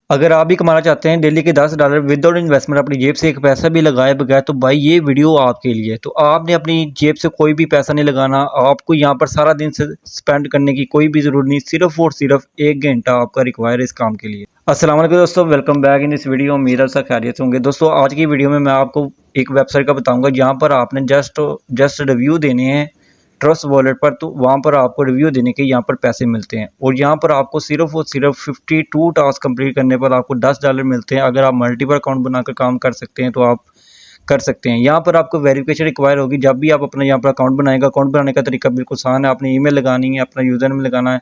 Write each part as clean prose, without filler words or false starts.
अगर आप भी कमाना चाहते हैं डेली के $10 विदाउट इन्वेस्टमेंट अपनी जेब से एक पैसा भी लगाए बगैर, तो भाई ये वीडियो आपके लिए। तो आपने अपनी जेब से कोई भी पैसा नहीं लगाना, आपको यहाँ पर सारा दिन से स्पेंड करने की कोई भी ज़रूरत नहीं, सिर्फ और सिर्फ 1 घंटा आपका रिक्वायर है इस काम के लिए। अस्सलाम वालेकुम दोस्तों, वेलकम बैक इन इस वीडियो। उम्मीद है सब खैरियत से होंगे। दोस्तों आज की वीडियो में मैं आपको एक वेबसाइट का बताऊँगा जहाँ पर आपने जस्ट रिव्यू देने हैं ट्रस्ट वॉलेट पर, तो वहाँ पर आपको रिव्यू देने के यहाँ पर पैसे मिलते हैं और यहाँ पर आपको सिर्फ और सिर्फ 52 टास्क कंप्लीट करने पर आपको $10 मिलते हैं। अगर आप मल्टीपल अकाउंट बनाकर काम कर सकते हैं तो आप कर सकते हैं। यहाँ पर आपको वेरिफिकेशन रिक्वायर होगी जब भी आप अपना यहाँ पर अकाउंट बनाएगा। अकाउंट बनाने का तरीका बिल्कुल आसान है। आपने ईमेल लगानी है, अपना यूज़र नेम लगाना है,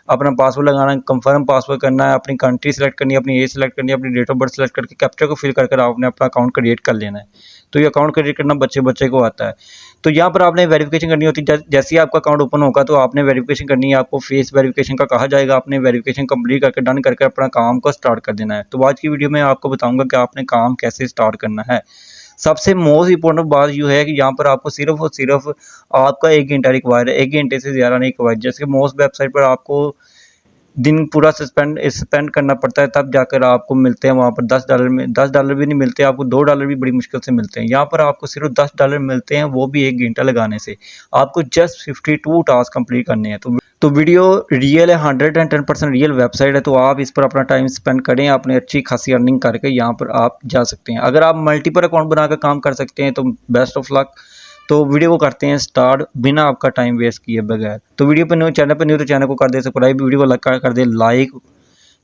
अपना पासवर्ड लगाना है, कंफर्म पासवर्ड करना है, अपनी कंट्री सेलेक्ट करनी है, अपनी एज सेलेक्ट करनी है, अपनी डेट ऑफ बर्थ सेलेक्ट करके कैप्चा को फिल कर आपने अपना अकाउंट क्रिएट कर लेना है। तो ये अकाउंट क्रिएट करना बच्चे को आता है। तो यहाँ पर आपने वेरिफिकेशन करनी होती है। जैसे ही आपका अकाउंट ओपन होगा तो आपने वेरिफिकेशन करनी है। आपको फेस वेरिफिकेशन का कहा जाएगा। आपने वेरिफिकेशन कंप्लीट करके डन करके अपना काम को स्टार्ट कर देना है। तो आज की वीडियो में आपको बताऊंगा कि आपने काम कैसे स्टार्ट करना है। सबसे मोस्ट इंपॉर्टेंट बात यह है कि यहाँ पर आपको सिर्फ और सिर्फ आपका 1 घंटा रिक्वायर है, 1 घंटे से ज़्यादा नहीं रिक्वायर। जैसे मोस्ट वेबसाइट पर आपको दिन पूरा स्पेंड करना पड़ता है, तब जाकर आपको मिलते हैं वहाँ पर $10 में। $10 भी नहीं मिलते आपको, $2 भी बड़ी मुश्किल से मिलते हैं। यहाँ पर आपको सिर्फ $10 मिलते हैं, वो भी 1 घंटा लगाने से। आपको जस्ट 52 टास्क कंप्लीट करने हैं। तो वीडियो रियल है, 110% रियल वेबसाइट है। तो आप इस पर अपना टाइम स्पेंड करें, अपने अच्छी खासी अर्निंग करके यहाँ पर आप जा सकते हैं। अगर आप मल्टीपल अकाउंट बनाकर काम कर सकते हैं तो बेस्ट ऑफ लक। तो वीडियो को करते हैं स्टार्ट बिना आपका टाइम वेस्ट किए बगैर। तो वीडियो पर न्यू, चैनल पर न्यू तो चैनल को कर दे सब्सक्राइब, वीडियो को कर दे लाइक,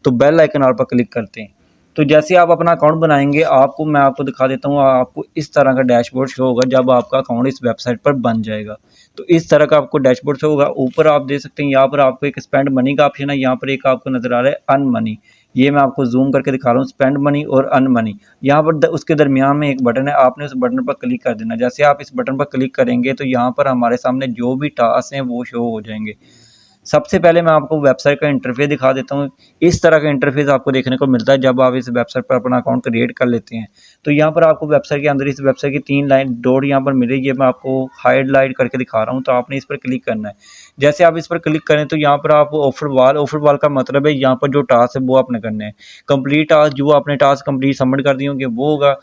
तो बेल आइकन ऑल पर क्लिक करते हैं। तो जैसे आप अपना अकाउंट बनाएंगे मैं आपको दिखा देता हूँ। आपको इस तरह का डैशबोर्ड शो होगा जब आपका अकाउंट इस वेबसाइट पर बन जाएगा। तो इस तरह का आपको डैशबोर्ड शो होगा। ऊपर आप देख सकते हैं यहाँ पर आपको एक स्पेंड मनी का ऑप्शन है। यहाँ पर एक आपको नजर आ रहा है अर्न मनी। ये मैं आपको जूम करके दिखा रहा हूँ, स्पेंड मनी और अर्न मनी। यहाँ पर उसके दरमियान में एक बटन है, आपने उस बटन पर क्लिक कर देना। जैसे आप इस बटन पर क्लिक करेंगे तो यहाँ पर हमारे सामने जो भी टास्क हैं वो शो हो जाएंगे। सबसे पहले मैं आपको वेबसाइट का इंटरफेस दिखा देता हूँ। इस तरह का इंटरफेस आपको देखने को मिलता है जब आप इस वेबसाइट पर अपना अकाउंट क्रिएट कर लेते हैं। तो यहाँ पर आपको वेबसाइट के अंदर इस वेबसाइट की 3 लाइन डॉट यहाँ पर मिल रही है, मैं आपको हाईलाइट करके दिखा रहा हूँ। तो आपने इस पर क्लिक करना है। जैसे आप इस पर क्लिक करें तो यहाँ पर आप ऑफर वाल का मतलब है यहाँ पर जो टास्क है वो आपने करने हैं। कंप्लीट टास्क, जो आपने टास्क कंप्लीट सबमिट कर दिए होंगे वो होगा।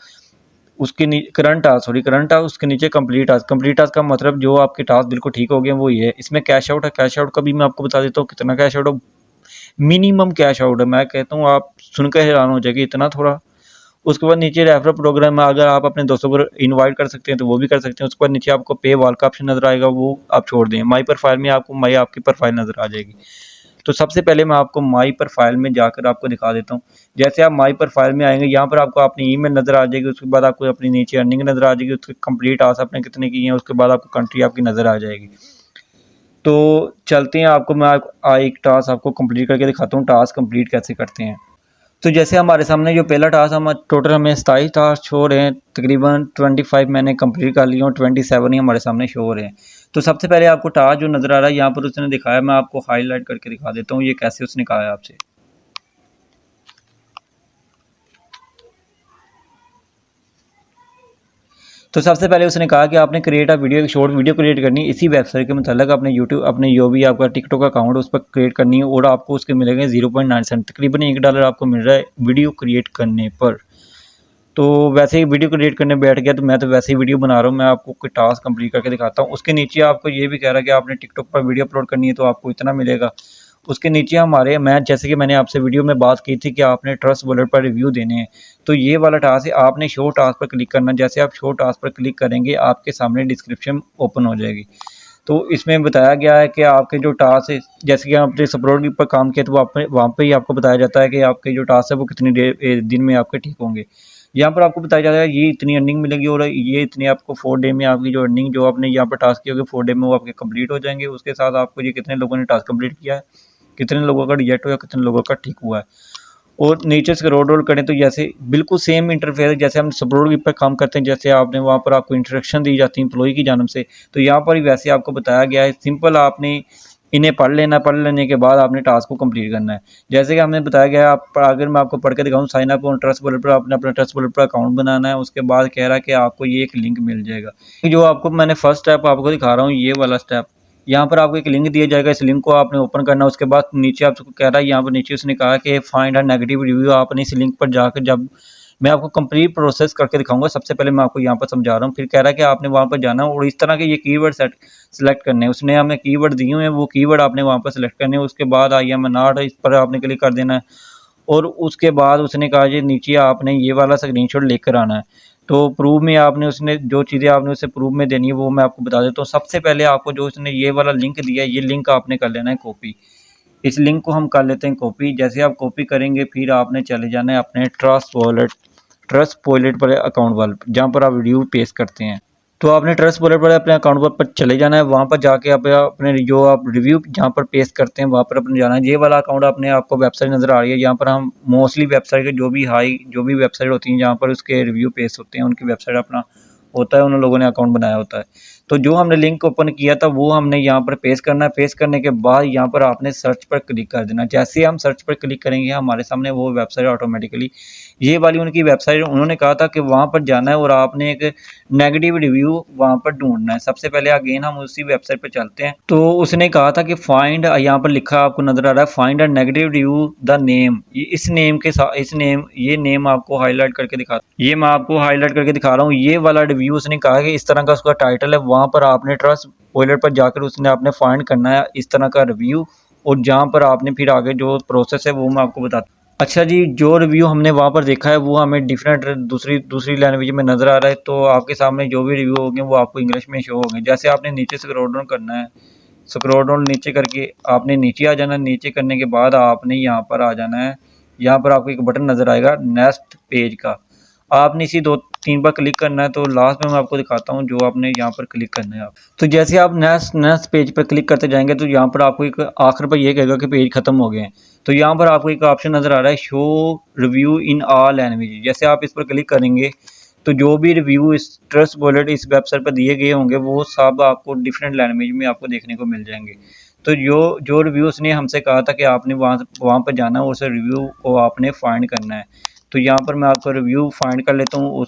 उसके करंट टास्क उसके नीचे कंप्लीट टास्क का मतलब जो आपके टास्क बिल्कुल ठीक हो गए वो ये है। इसमें कैश आउट है, कैश आउट का भी मैं आपको बता देता हूँ कितना कैश आउट है। मिनिमम कैश आउट है, मैं कहता हूँ आप सुनकर हैरान हो जाएगी इतना थोड़ा। उसके बाद नीचे रेफरल प्रोग्राम है, अगर आप अपने दोस्तों को इनवाइट कर सकते हैं तो वो भी कर सकते हैं। उसके बाद नीचे आपको पे वाल का ऑप्शन नजर आएगा, वो आप छोड़ दें। माई प्रोफाइल में आपको आपकी प्रोफाइल नजर आ जाएगी। तो सबसे पहले मैं आपको माई प्रोफाइल में जाकर आपको दिखा देता हूँ। जैसे आप माई प्रोफाइल में आएंगे यहाँ पर आपको अपनी ईमेल नज़र आ जाएगी। उसके बाद आपको अपनी नीचे अर्निंग नज़र आ जाएगी, उसके कंप्लीट टास्क आपने कितने किए हैं। उसके बाद आपको कंट्री आपकी नज़र आ जाएगी। तो चलते हैं, आपको मैं एक टास्क आपको कंप्लीट करके दिखाता हूँ टास्क कंप्लीट कैसे करते हैं। तो जैसे हमारे सामने जो पहला टास्क टोटल हमें 27 टास्क शो हो रहे हैं। तकरीबन 25 मैंने कंप्लीट कर लिया और 27 ही हमारे सामने शो हो रहे हैं। तो सबसे पहले आपको टास्क जो नज़र आ रहा है यहाँ पर उसने दिखाया, मैं आपको हाईलाइट करके दिखा देता हूँ ये कैसे उसने कहा है आपसे। तो सबसे पहले उसने कहा कि आपने क्रिएट वीडियो, एक शॉर्ट वीडियो क्रिएट करनी है इसी वेबसाइट के मतलब अपने यूट्यूब, अपने जो भी आपका टिकटॉक अकाउंट उस पर क्रिएट करनी है और आपको उसके मिलेंगे 0.9 सेंट, तकरीबन $1 आपको मिल रहा है वीडियो क्रिएट करने पर। तो वैसे ही वीडियो क्रिएट करने बैठ गया तो मैं तो वैसे ही वीडियो बना रहा हूँ। मैं आपको कोई टास्क कंप्लीट करके दिखाता हूँ। उसके नीचे आपको ये भी कह रहा है कि आपने टिकटॉक पर वीडियो अपलोड करनी है तो आपको इतना मिलेगा। उसके नीचे जैसे कि मैंने आपसे वीडियो में बात की थी कि आपने ट्रस्ट वॉलेट पर रिव्यू देने हैं, तो ये वाला टास्क है। आपने शो टास्क पर क्लिक करना। जैसे आप शो टास्क पर क्लिक करेंगे आपके सामने डिस्क्रिप्शन ओपन हो जाएगी। तो इसमें बताया गया है कि आपके जो टास्क है, जैसे कि आपने सपोर्ट पर काम किया तो वहाँ पे ही आपको बताया जाता है कि आपके जो टास्क है वो कितनी दिन में आपके ठीक होंगे। यहाँ पर आपको बताया जाता है ये इतनी अर्निंग मिलेगी और ये इतनी आपको 4 डे में आपकी जो अर्निंग जो आपने यहाँ पर टास्क किया होगा 4 डे में वो आपके कंप्लीट हो जाएंगे। उसके साथ आपको ये कितने लोगों ने टास्क कंप्लीट किया है, कितने लोगों का रिजेक्ट हुआ, कितने लोगों का ठीक हुआ है। और नीचे से रोल करें तो जैसे बिल्कुल सेम इंटरफेस है जैसे हम सपोर्ट पर काम करते हैं। जैसे आपने वहाँ पर आपको इंस्ट्रक्शन दी जाती है एम्प्लॉय की जानब से, तो यहाँ पर ही वैसे आपको बताया गया है। सिंपल आपने इन्हें पढ़ लेने के बाद आपने टास्क को कंप्लीट करना है। जैसे कि हमने बताया गया, अगर मैं आपको पढ़ के दिखाऊँ, sign up on Trust Wallet पर आपने अपना ट्रस्ट वॉलेट पर अकाउंट बनाना है। उसके बाद कह रहा है कि आपको ये एक लिंक मिल जाएगा। जो आपको मैंने फर्स्ट स्टेप आपको दिखा रहा हूँ, ये वाला स्टेप, यहाँ पर आपको एक लिंक दिया जाएगा, इस लिंक को आपने ओपन करना है। उसके बाद नीचे आपको कह रहा है, यहाँ पर नीचे उसने कहा कि फाइंड अ नेगेटिव रिव्यू। आपने इस लिंक पर जाकर, जब मैं आपको कंप्लीट प्रोसेस करके दिखाऊंगा, सबसे पहले मैं आपको यहाँ पर समझा रहा हूँ। फिर कह रहा है कि आपने वहाँ पर जाना और इस तरह के ये कीवर्ड सेलेक्ट करने हैं। उसने हमें कीवर्ड दिए हुए हैं, वो कीवर्ड आपने वहाँ पर सेलेक्ट करने हैं। उसके बाद आई एम नॉट, इस पर आपने क्लिक कर देना है। और उसके बाद उसने कहा जी नीचे आपने ये वाला स्क्रीनशॉट लेकर आना है। तो प्रूफ में आपने उसने जो चीज़ें आपने उसे प्रूफ में देनी है वो मैं आपको बता देता हूँ। सबसे पहले आपको जो उसने ये वाला लिंक दिया है, ये लिंक आपने कर लेना है कॉपी। इस लिंक को हम कर लेते हैं कॉपी। जैसे आप कॉपी करेंगे फिर आपने चले जाना है अपने ट्रस्ट वॉलेट पर अकाउंट वाले, जहाँ पर आप वीडियो पेस्ट करते हैं। तो आपने ट्रस्ट वॉलेट पर अपने अकाउंट पर चले जाना है। वहाँ पर जाके आप अपने जो आप रिव्यू जहाँ पर पेस्ट करते हैं वहाँ पर अपने जाना है। ये वाला अकाउंट अपने आपको वेबसाइट नज़र आ रही है। यहाँ पर हम मोस्टली वेबसाइट के जो भी वेबसाइट होती हैं जहाँ पर उसके रिव्यू पेस्ट होते हैं, उनकी वेबसाइट अपना होता है, उन लोगों ने अकाउंट बनाया होता है। तो जो हमने लिंक ओपन किया था वो हमने यहाँ पर पेस्ट करना है। पेस्ट करने के बाद यहाँ पर आपने सर्च पर क्लिक कर देना। जैसे हम सर्च पर क्लिक करेंगे हमारे सामने वो वेबसाइट ऑटोमेटिकली, ये वाली उनकी वेबसाइट, उन्होंने कहा था कि वहाँ पर जाना है और आपने एक नेगेटिव रिव्यू वहाँ पर ढूंढना है। सबसे पहले अगेन हम उसी वेबसाइट पर चलते हैं। तो उसने कहा था कि फाइंड, यहाँ पर लिखा आपको नजर आ रहा है, find a negative review the name. इस नेम के साथ ये नेम आपको हाईलाइट करके दिखा, ये मैं आपको हाईलाइट करके दिखा रहा हूँ। ये वाला रिव्यू उसने कहा कि इस तरह का उसका टाइटल है। वहाँ पर आपने ट्रस्ट वॉलेट पर जाकर उसने आपने फाइंड करना है इस तरह का रिव्यू, और जहाँ पर आपने फिर आगे जो प्रोसेस है वो मैं आपको बताता हूँ। अच्छा जी, जो रिव्यू हमने वहाँ पर देखा है वो हमें डिफरेंट दूसरी लैंग्वेज में नज़र आ रहा है। तो आपके सामने जो भी रिव्यू होंगे वो आपको इंग्लिश में शो होंगे। जैसे आपने नीचे स्क्रॉल डाउन करना है, स्क्रॉल डाउन नीचे करके आपने नीचे आ जाना है। नीचे करने के बाद आपने यहाँ पर आ जाना है। यहाँ पर आपको एक बटन नज़र आएगा नेक्स्ट पेज का, आपने इसी 2-3 बार क्लिक करना है। तो लास्ट में मैं आपको दिखाता हूँ जो आपने यहाँ पर क्लिक करना है। आप तो जैसे आप नेक्स्ट पेज पर क्लिक करते जाएंगे तो यहाँ पर आपको एक आखिर पर ये कहेगा कि पेज खत्म हो गए हैं। तो यहाँ पर आपको एक ऑप्शन नज़र आ रहा है show review in all language. जैसे आप इस पर क्लिक करेंगे तो जो भी रिव्यू इस ट्रस्ट वॉलेट इस वेबसाइट पर दिए गए होंगे वो सब आपको डिफरेंट लैंग्वेज में आपको देखने को मिल जाएंगे। तो जो रिव्यूज़ ने हमसे कहा था कि आपने वहाँ पर जाना है, उस रिव्यू को आपने फाइंड करना है। तो यहाँ पर मैं आपको रिव्यू फाइंड कर लेता हूँ।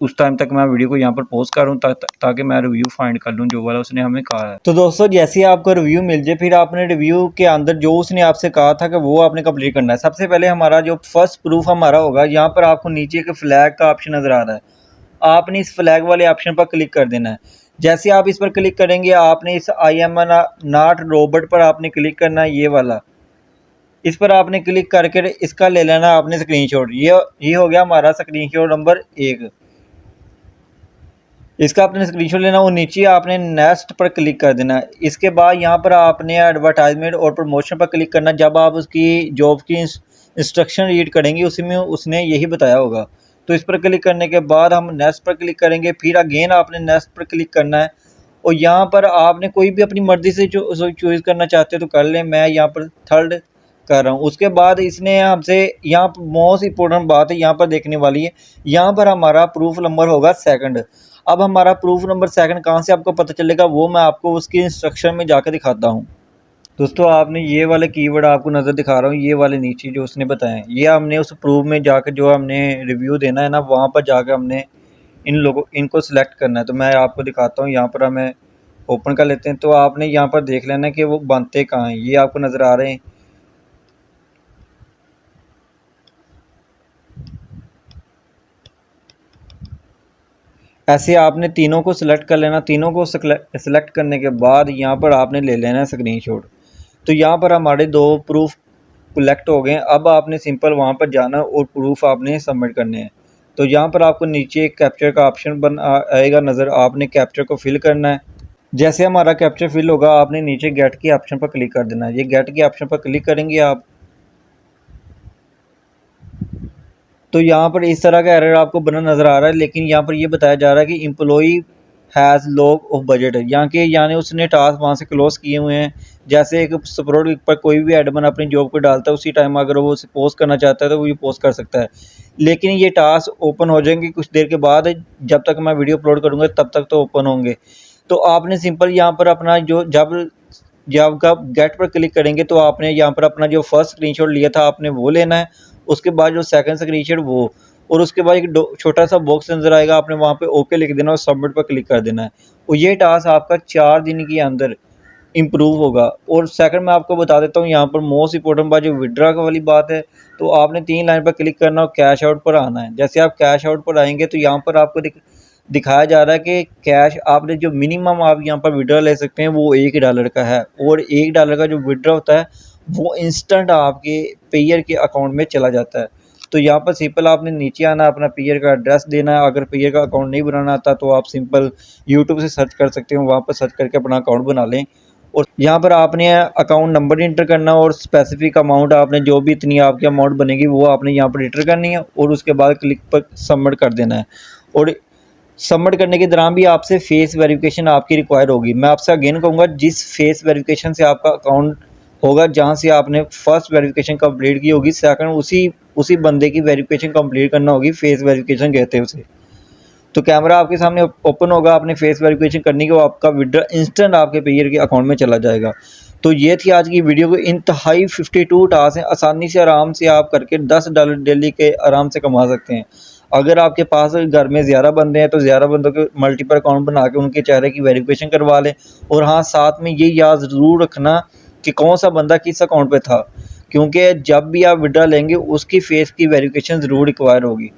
उस टाइम तक मैं वीडियो को यहाँ पर पॉज कर रहा हूँ ताकि मैं रिव्यू फाइंड कर लूँ जो वाला उसने हमें कहा है। तो दोस्तों जैसे ही आपको रिव्यू मिल जाए फिर आपने रिव्यू के अंदर जो उसने आपसे कहा था कि वो आपने कंप्लीट करना है। सबसे पहले हमारा जो फर्स्ट प्रूफ हमारा होगा, यहाँ पर आपको नीचे एक फ्लैग का ऑप्शन नज़र आ रहा है। आपने इस फ्लैग वाले ऑप्शन पर क्लिक कर देना है। जैसे आप इस पर क्लिक करेंगे आपने इस आई एम नॉट रोबोट पर आपने क्लिक करना है। ये वाला, इस पर आपने क्लिक करके इसका ले लेना आपने स्क्रीनशॉट। ये हो गया हमारा स्क्रीनशॉट नंबर 1। इसका आपने स्क्रीनशॉट लेना और नीचे आपने नेक्स्ट पर क्लिक कर देना। इसके बाद यहाँ पर आपने एडवर्टाइजमेंट और प्रमोशन पर क्लिक करना। जब आप उसकी जॉब की इंस्ट्रक्शन रीड करेंगे उसी में उसने यही बताया होगा। तो इस पर क्लिक करने के बाद हम नेक्स्ट पर क्लिक करेंगे, फिर अगेन आपने नेक्स्ट पर क्लिक करना है। और यहाँ पर आपने कोई भी अपनी मर्ज़ी से चॉइस करना चाहते हो तो कर लें। मैं यहाँ पर थर्ड कर रहा हूँ। उसके बाद इसने हमसे, यहाँ पर मोस्ट इंपॉर्टेंट बात है यहाँ पर देखने वाली है, यहाँ पर हमारा प्रूफ नंबर होगा सेकंड। अब हमारा प्रूफ नंबर सेकंड कहाँ से आपको पता चलेगा वो मैं आपको उसकी इंस्ट्रक्शन में जाकर दिखाता हूँ। दोस्तों आपने ये वाले कीवर्ड आपको नज़र दिखा रहा हूँ, ये वाले नीचे जो उसने बताए, ये हमने उस प्रूफ में जाकर जो हमने रिव्यू देना है ना, वहाँ पर जाकर हमने इनको सिलेक्ट करना है। तो मैं आपको दिखाता हूँ, यहाँ पर हमें ओपन कर लेते हैं। तो आपने यहाँ पर देख लेना कि वो बनते कहाँ हैं, ये आपको नज़र आ रहे हैं। ऐसे आपने तीनों को सिलेक्ट कर लेना। तीनों को सिलेक्ट करने के बाद यहाँ पर आपने ले लेना है स्क्रीनशॉट। तो यहाँ पर हमारे 2 प्रूफ कलेक्ट हो गए। अब आपने सिंपल वहाँ पर जाना और प्रूफ आपने सबमिट करने हैं। तो यहाँ पर आपको नीचे एक कैप्चर का ऑप्शन आएगा नज़र, आपने कैप्चर को फिल करना है। जैसे हमारा कैप्चर फिल होगा आपने नीचे गेट के ऑप्शन पर क्लिक कर देना है। ये गेट के ऑप्शन पर क्लिक करेंगे आप, तो यहाँ पर इस तरह का एरर आपको बना नज़र आ रहा है। लेकिन यहाँ पर ये बताया जा रहा है कि employee has log of budget, यहाँ के यानी उसने टास्क वहाँ से क्लोज किए हुए हैं। जैसे एक सपोर्ट पर कोई भी एडमिन अपनी जॉब को डालता है, उसी टाइम अगर वो उसे पोस्ट करना चाहता है तो वो ये पोस्ट कर सकता है। लेकिन ये टास्क ओपन हो जाएंगे कुछ देर के बाद, जब तक मैं वीडियो अपलोड करूँगा तब तक तो ओपन होंगे। तो आपने सिंपल यहाँ पर अपना जो जब आप गेट पर क्लिक करेंगे तो आपने यहाँ पर अपना जो फर्स्ट स्क्रीनशॉट लिया था आपने वो लेना है। उसके बाद जो सेकंड स्क्रीनशॉट वो, और उसके बाद एक छोटा सा बॉक्स नज़र आएगा, आपने वहाँ पे ओके लिख देना और सबमिट पर क्लिक कर देना है। और ये टास्क आपका 4 दिन के अंदर इम्प्रूव होगा। और सेकंड मैं आपको बता देता हूँ, यहाँ पर मोस्ट इंपॉर्टेंट बात जो विड्रॉ वाली बात है, तो आपने 3 लाइन पर क्लिक करना और कैश आउट पर आना है। जैसे आप कैश आउट पर आएंगे तो यहाँ पर आपको दिखाया जा रहा है कि कैश आपने जो मिनिमम आप यहाँ पर विड्रॉ ले सकते हैं वो $1 का है, और $1 का जो विड्रॉ होता है वो इंस्टेंट आपके पेयर के अकाउंट में चला जाता है। तो यहाँ पर सिंपल आपने नीचे आना, अपना पेयर का एड्रेस देना है। अगर पेयर का अकाउंट नहीं बनाना आता तो आप सिंपल यूट्यूब से सर्च कर सकते हो, वहाँ पर सर्च करके अपना अकाउंट बना लें। और यहाँ पर आपने अकाउंट नंबर इंटर करना और स्पेसिफिक अमाउंट आपने जो भी इतनी आपकी अमाउंट बनेगी वो आपने यहाँ पर इंटर करनी है, और उसके बाद क्लिक पर सबमिट कर देना है। और सबमिट करने के दौरान भी आपसे फेस वेरिफिकेशन आपकी रिक्वायर होगी। मैं आपसे अगेन कहूँगा, जिस फेस वेरिफिकेशन से आपका अकाउंट होगा, जहाँ से आपने फर्स्ट वेरिफिकेशन कंप्लीट की होगी, सेकंड उसी बंदे की वेरिफिकेशन कंप्लीट करना होगी, फेस वेरिफिकेशन कहते हैं उसे। तो कैमरा आपके सामने ओपन होगा, आपने फेस वेरिफिकेशन करने के आपका विड्रॉ इंस्टेंट आपके पेयर के अकाउंट में चला जाएगा। तो ये थी आज की वीडियो। को इंतहाई 52 टास्क हैं, आसानी से आराम से आप करके $10 डेली के आराम से कमा सकते हैं। अगर आपके पास घर में ज़्यादा बंदे हैं तो ज़्यादा बंदों के मल्टीपल अकाउंट बना के उनके चेहरे की वेरिफिकेशन करवा लें। और हाँ, साथ में ये याद ज़रूर रखना कि कौन सा बंदा किस अकाउंट पे था, क्योंकि जब भी आप विड्रॉ लेंगे उसकी फेस की वेरिफिकेशन ज़रूर रिक्वायर होगी।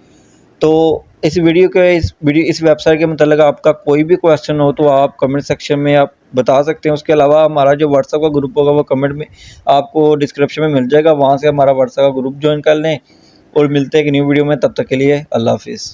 तो इस वेबसाइट के मतलब आपका कोई भी क्वेश्चन हो तो आप कमेंट सेक्शन में आप बता सकते हैं। उसके अलावा हमारा जो व्हाट्सएप का ग्रुप होगा वो कमेंट में आपको डिस्क्रिप्शन में मिल जाएगा, वहाँ से हमारा व्हाट्सएप का ग्रुप ज्वाइन कर लें। और मिलते हैं एक न्यू वीडियो में, तब तक के लिए अल्लाह हाफिज़।